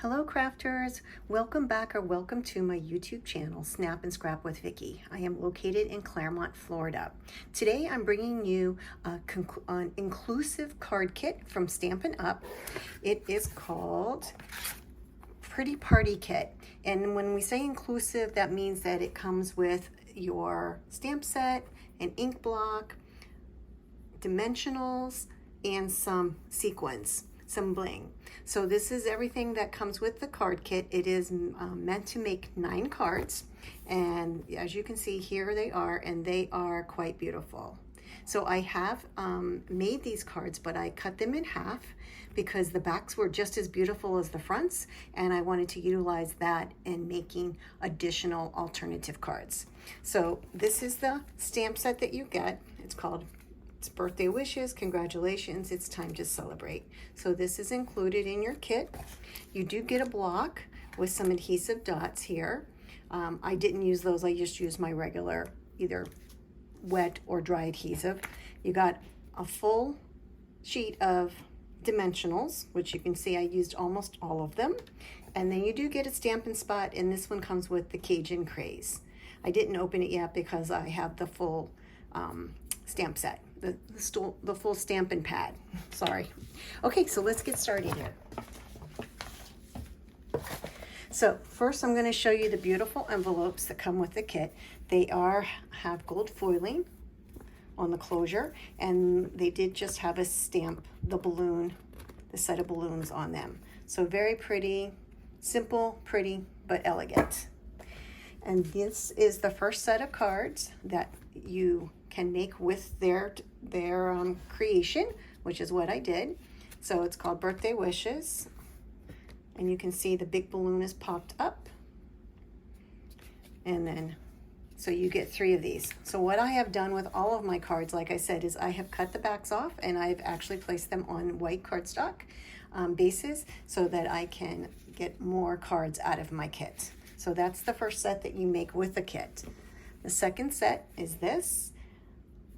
Hello crafters, welcome back or welcome to my YouTube channel, Snap and Scrap with Vicki. I am located in Claremont, Florida. Today I'm bringing you an inclusive card kit from Stampin' Up. It is called Pretty Party Kit. And when we say inclusive, that means that it comes with your stamp set, an ink block, dimensionals, and some sequins. Some bling. So this is everything that comes with the card kit. It is meant to make 9 cards, and as you can see here they are, and they are quite beautiful. So I have made these cards, but I cut them in half because the backs were just as beautiful as the fronts, and I wanted to utilize that in making additional alternative cards. So this is the stamp set that you get. It's called Birthday Wishes, Congratulations, It's Time to Celebrate. So this is included in your kit. You do get a block with some adhesive dots here. I didn't use those, I just used my regular either wet or dry adhesive. You got a full sheet of dimensionals, which you can see I used almost all of them. And then you do get a Stampin' Spot, and this one comes with the Cajun Craze. I didn't open it yet because I have the full stamp set. The full Stampin' Pad. Sorry. Okay, so let's get started here. So first I'm going to show you the beautiful envelopes that come with the kit. They have gold foiling on the closure, and they did just have a stamp, the set of balloons on them. So very pretty, simple, pretty, but elegant. And this is the first set of cards that you can make with their creation, which is what I did. So it's called Birthday Wishes, and you can see the big balloon is popped up, and then so you get 3 of these. So what I have done with all of my cards, like I said, is I have cut the backs off, and I've actually placed them on white cardstock bases so that I can get more cards out of my kit. So that's the first set that you make with the kit. The second set is this.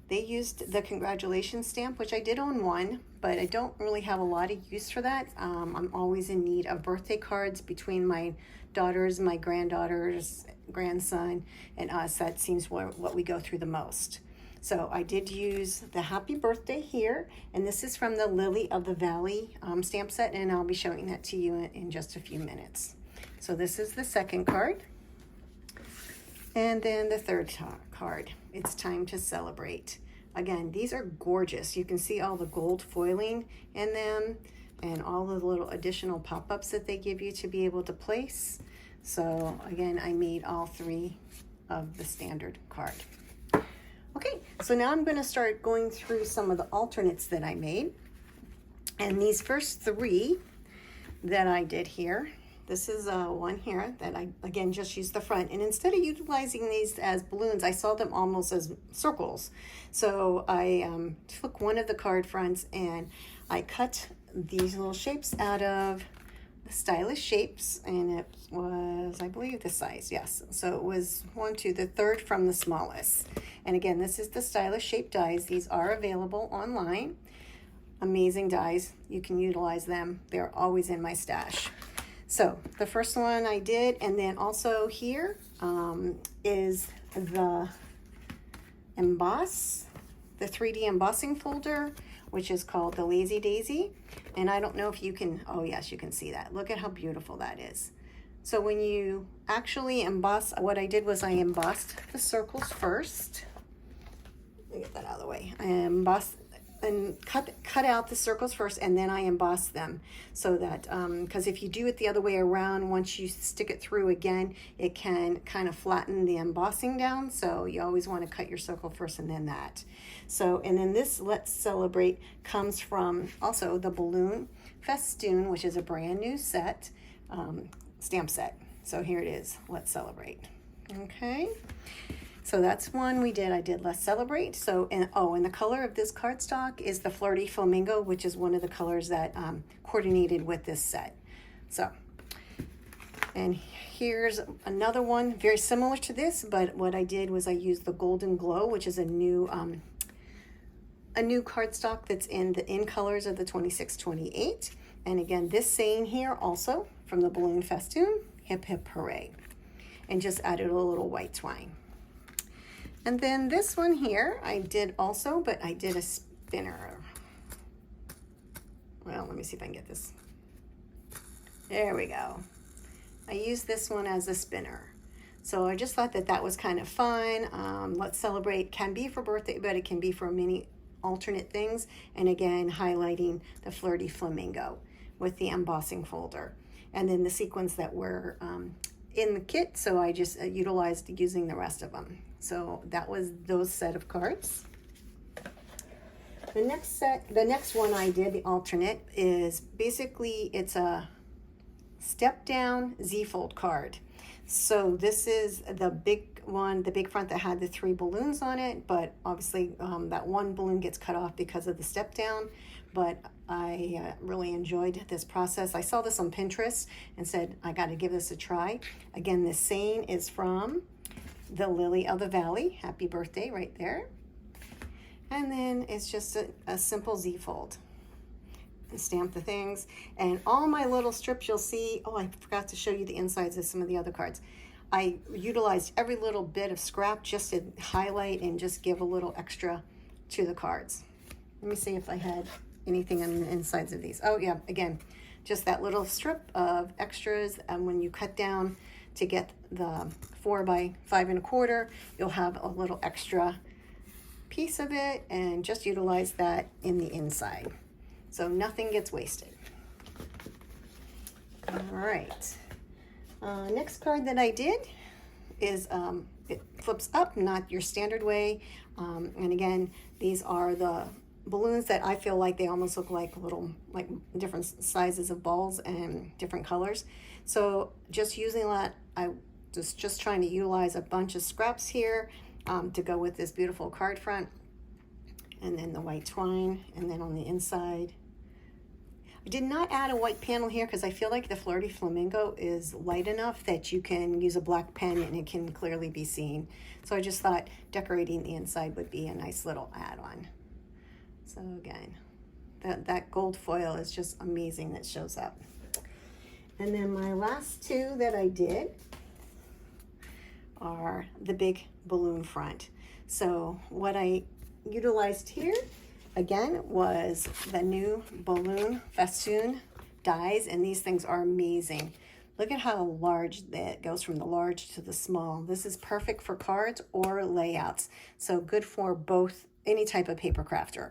They used the congratulations stamp, which I did on one, but I don't really have a lot of use for that. I'm always in need of birthday cards between my daughters, my granddaughters, grandson, and us. That seems what we go through the most. So I did use the happy birthday here, and this is from the Lily of the Valley stamp set, and I'll be showing that to you in just a few minutes. So this is the second card. And then the third card, It's Time to Celebrate. Again, these are gorgeous. You can see all the gold foiling in them and all the little additional pop-ups that they give you to be able to place. So again, I made all 3 of the standard card. Okay, so now I'm going to start going through some of the alternates that I made. And these first 3 that I did here, this is one here that I, again, just used the front. And instead of utilizing these as balloons, I saw them almost as circles. So I took one of the card fronts and I cut these little shapes out of the Stylish Shapes. And it was, I believe, this size, yes. So it was 1, 2, the third from the smallest. And again, this is the Stylish Shape dies. These are available online. Amazing dies. You can utilize them. They're always in my stash. So the first one I did, and then also here is the emboss, the 3D embossing folder, which is called the Lazy Daisy. And I don't know if you can, oh yes, you can see that. Look at how beautiful that is. So when you actually emboss, what I did was I embossed the circles first. Let me get that out of the way. I embossed and cut out the circles first, and then I emboss them, so that because if you do it the other way around, once you stick it through again, it can kind of flatten the embossing down. So you always want to cut your circle first and then that. So, and then this Let's Celebrate comes from also the Balloon Festoon, which is a brand new set, stamp set. So here it is, Let's Celebrate. Okay. So that's one we did. I did Let's Celebrate. So, and the color of this cardstock is the Flirty Flamingo, which is one of the colors that coordinated with this set. So, and here's another one very similar to this, but what I did was I used the Golden Glow, which is a new cardstock that's in the colors of the 2628. And again, this saying here also from the balloon festoon, hip hip hooray. And just added a little white twine. And then this one here, I did also, but I did a spinner. Well, let me see if I can get this. There we go. I used this one as a spinner. So I just thought that that was kind of fun. Let's Celebrate can be for birthday, but it can be for many alternate things. And again, highlighting the Flirty Flamingo with the embossing folder. And then the sequins that were in the kit, so I just utilized using the rest of them. So that was those set of cards. The next one I did, the alternate, is basically it's a step down Z-fold card. So this is the big one, the big front that had the 3 balloons on it, but obviously that one balloon gets cut off because of the step down. But I really enjoyed this process. I saw this on Pinterest and said, I got to give this a try. Again, this saying is from the Lily of the Valley. Happy birthday right there. And then it's just a simple Z-fold. And stamp the things. And all my little strips you'll see, oh, I forgot to show you the insides of some of the other cards. I utilized every little bit of scrap just to highlight and just give a little extra to the cards. Let me see if I had anything on the insides of these. Oh yeah, again, just that little strip of extras. And when you cut down to get the 4 by 5 1/4, you'll have a little extra piece of it, and just utilize that in the inside. So nothing gets wasted. All right. Next card that I did is it flips up, not your standard way. And again, these are the balloons that I feel like they almost look like little, like different sizes of balls and different colors. So just using that, I just trying to utilize a bunch of scraps here to go with this beautiful card front. And then the white twine, and then on the inside. I did not add a white panel here because I feel like the Flirty Flamingo is light enough that you can use a black pen and it can clearly be seen. So I just thought decorating the inside would be a nice little add-on. So again, that gold foil is just amazing that shows up. And then my last 2 that I did are the big balloon front. So what I utilized here again was the new balloon festoon dies, and these things are amazing. Look at how large that goes, from the large to the small. This is perfect for cards or layouts, so good for both, any type of paper crafter.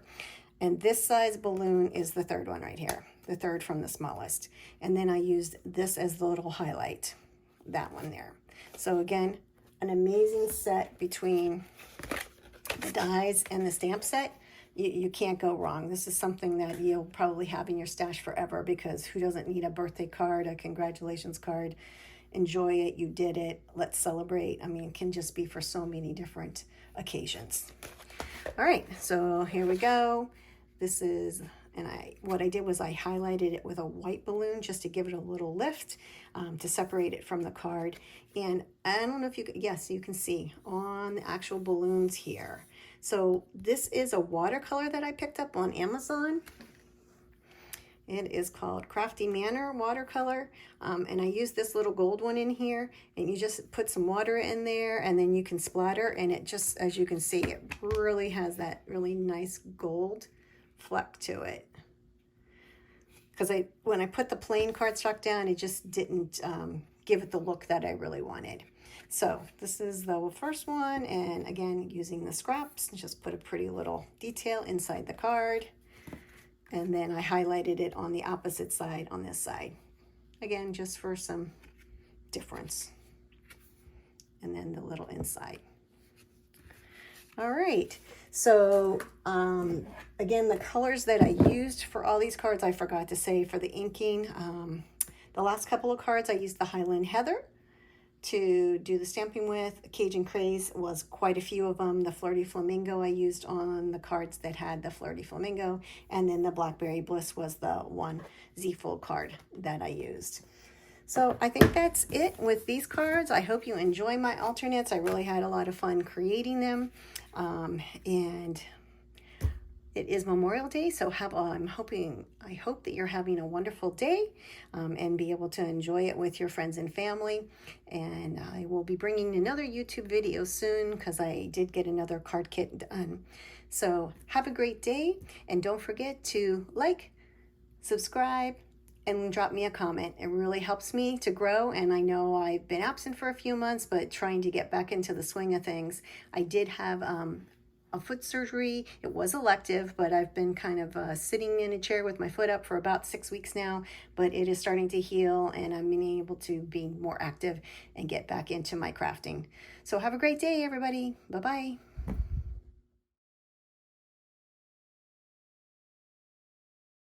And this size balloon is the 3rd one right here, the 3rd from the smallest. And then I used this as the little highlight, that one there. So again, an amazing set between the dies and the stamp set. You can't go wrong. This is something that you'll probably have in your stash forever, because who doesn't need a birthday card, a congratulations card? Enjoy it, you did it, let's celebrate. I mean, it can just be for so many different occasions. All right, so here we go. This is, and what I did was I highlighted it with a white balloon just to give it a little lift, to separate it from the card. And I don't know if you can, yes, you can see on the actual balloons here. So this is a watercolor that I picked up on Amazon. It is called Crafty Manor watercolor. And I used this little gold one in here, and you just put some water in there and then you can splatter, and it just, as you can see, it really has that really nice gold fleck to it. Because when I put the plain cardstock down, it just didn't give it the look that I really wanted. So this is the first one, and again, using the scraps, just put a pretty little detail inside the card. And then I highlighted it on the opposite side, on this side. Again, just for some difference. And then the little inside. All right, so again, the colors that I used for all these cards, I forgot to say for the inking. The last couple of cards, I used the Highland Heather to do the stamping with. Cajun Craze was quite a few of them. The Flirty Flamingo I used on the cards that had the Flirty Flamingo. And then the Blackberry Bliss was the one Z-fold card that I used. So I think that's it with these cards. I hope you enjoy my alternates. I really had a lot of fun creating them. And it is Memorial Day, so I hope that you're having a wonderful day, and be able to enjoy it with your friends and family. And I will be bringing another YouTube video soon because I did get another card kit done. So have a great day, and don't forget to like, subscribe, and drop me a comment. It really helps me to grow, and I know I've been absent for a few months, but trying to get back into the swing of things. I did have a foot surgery. It was elective, but I've been kind of sitting in a chair with my foot up for about 6 weeks now, but it is starting to heal, and I'm being able to be more active and get back into my crafting. So have a great day, everybody. Bye-bye.